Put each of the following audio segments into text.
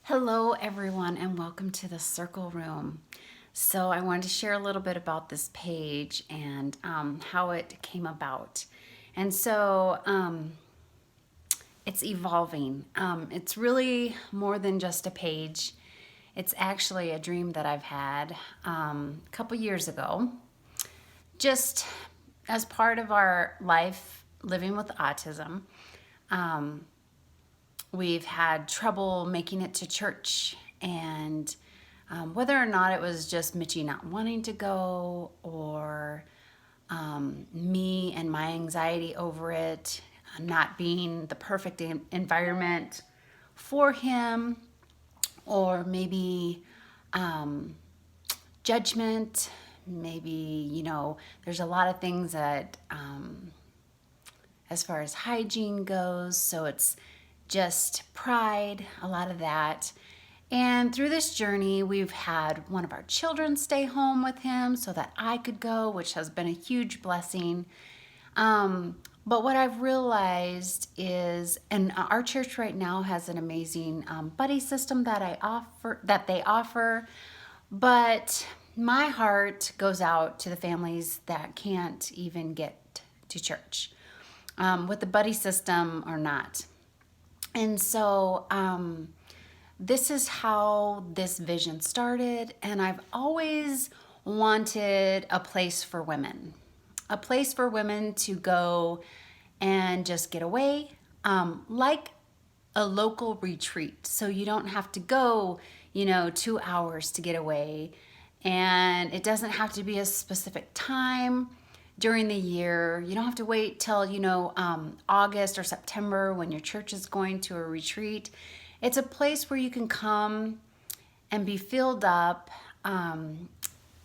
Hello, everyone, and welcome to the Circle Room. So, I wanted to share a little bit about this page and how it came about. And so, it's evolving. It's really more than just a page, it's actually a dream that I've had a couple years ago. Just as part of our life living with autism, um, we've had trouble making it to church, and whether or not it was just Mitchie not wanting to go or me and my anxiety over it not being the perfect environment for him, or maybe um, judgment. Maybe, there's a lot of things that as far as hygiene goes. So it's just pride, a lot of that. And through this journey, we've had one of our children stay home with him so that I could go, which has been a huge blessing. But what I've realized is, and our church right now has an amazing buddy system that they offer. But my heart goes out to the families that can't even get to church with the buddy system or not. And so this is how this vision started. And I've always wanted a place for women to go and just get away, like a local retreat. So you don't have to go, 2 hours to get away. And it doesn't have to be a specific time during the year. You don't have to wait till, August or September when your church is going to a retreat. It's a place where you can come and be filled up,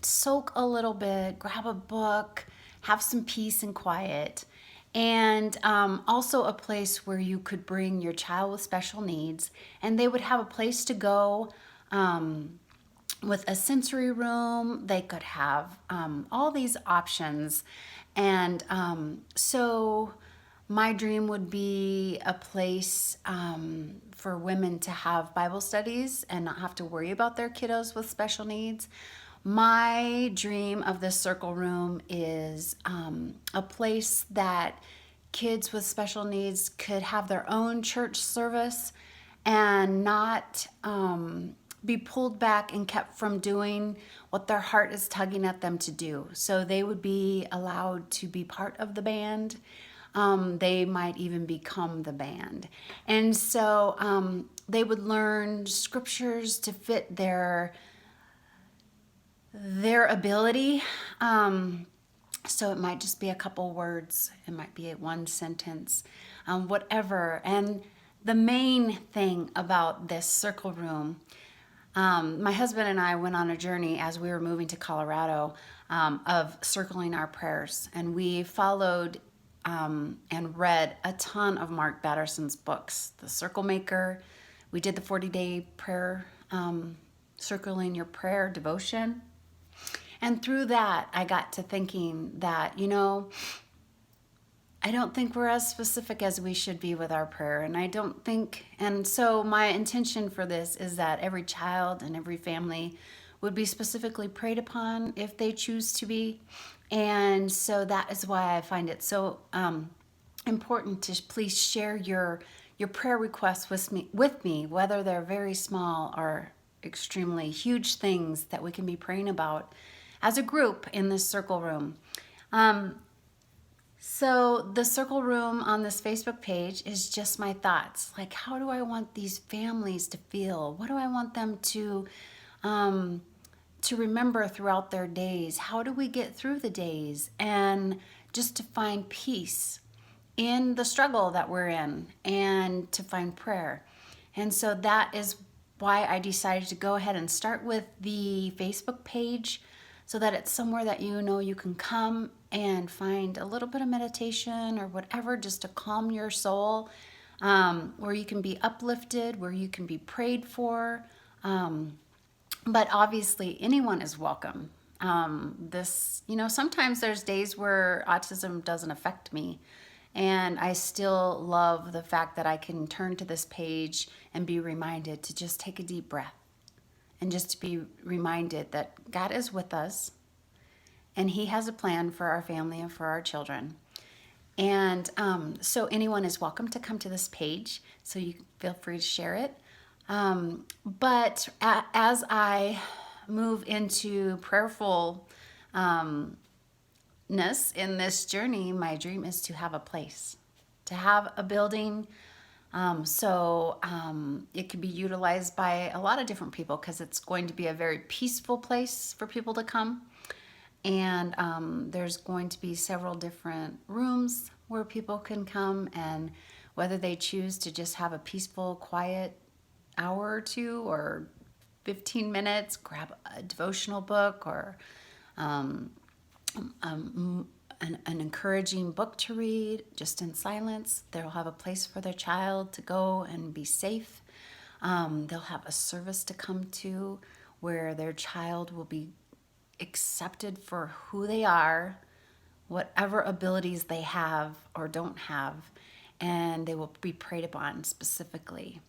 soak a little bit, grab a book, have some peace and quiet. And also a place where you could bring your child with special needs, and they would have a place to go with a sensory room. They could have all these options. And so my dream would be a place for women to have Bible studies and not have to worry about their kiddos with special needs. My dream of this circle room is a place that kids with special needs could have their own church service and not be pulled back and kept from doing what their heart is tugging at them to do. So they would be allowed to be part of the band. They might even become the band. And so they would learn scriptures to fit their ability. So it might just be a couple words, it might be one sentence, whatever. And the main thing about this circle room, my husband and I went on a journey as we were moving to Colorado of circling our prayers. And we followed and read a ton of Mark Batterson's books, The Circle Maker. We did the 40-day prayer, circling your prayer devotion. And through that, I got to thinking that, I don't think we're as specific as we should be with our prayer. And so my intention for this is that every child and every family would be specifically prayed upon if they choose to be. And so that is why I find it so important to please share your prayer requests with me, whether they're very small or extremely huge things that we can be praying about as a group in this circle room. So the circle room on this Facebook page is just my thoughts. Like, how do I want these families to feel? What do I want them to remember throughout their days? How do we get through the days? And just to find peace in the struggle that we're in, and to find prayer. And so that is why I decided to go ahead and start with the Facebook page, so that it's somewhere that you can come and find a little bit of meditation or whatever, just to calm your soul, where you can be uplifted, where you can be prayed for. But obviously anyone is welcome. Sometimes there's days where autism doesn't affect me, And I still love the fact that I can turn to this page and be reminded to just take a deep breath and just to be reminded that God is with us and He has a plan for our family and for our children. And so anyone is welcome to come to this page, so you feel free to share it. But as I move into prayerfulness in this journey, my dream is to have a place, to have a building. It could be utilized by a lot of different people because it's going to be a very peaceful place for people to come. And there's going to be several different rooms where people can come, and whether they choose to just have a peaceful, quiet hour or two or 15 minutes, grab a devotional book or an encouraging book to read just in silence. They'll have a place for their child to go and be safe. They'll have a service to come to where their child will be accepted for who they are, whatever abilities they have or don't have, and they will be prayed upon specifically.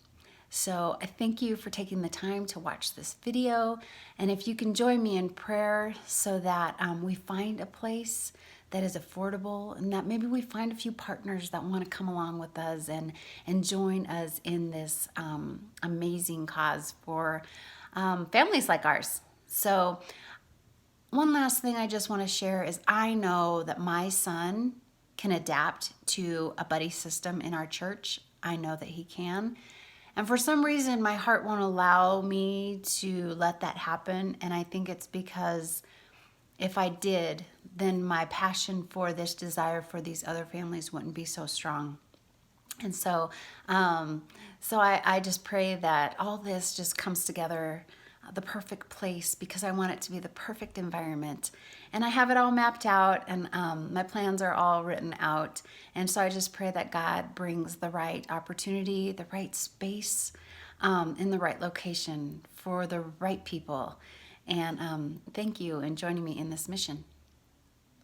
So I thank you for taking the time to watch this video. And if you can join me in prayer so that we find a place that is affordable and that maybe we find a few partners that want to come along with us and join us in this amazing cause for families like ours. So one last thing I just want to share is I know that my son can adapt to a buddy system in our church. I know that he can. And for some reason, my heart won't allow me to let that happen. And I think it's because if I did, then my passion for this desire for these other families wouldn't be so strong. And so, I just pray that all this just comes together, the perfect place, because I want it to be the perfect environment. And I have it all mapped out, and my plans are all written out. And so I just pray that God brings the right opportunity, the right space, in the right location for the right people. And thank you in joining me in this mission.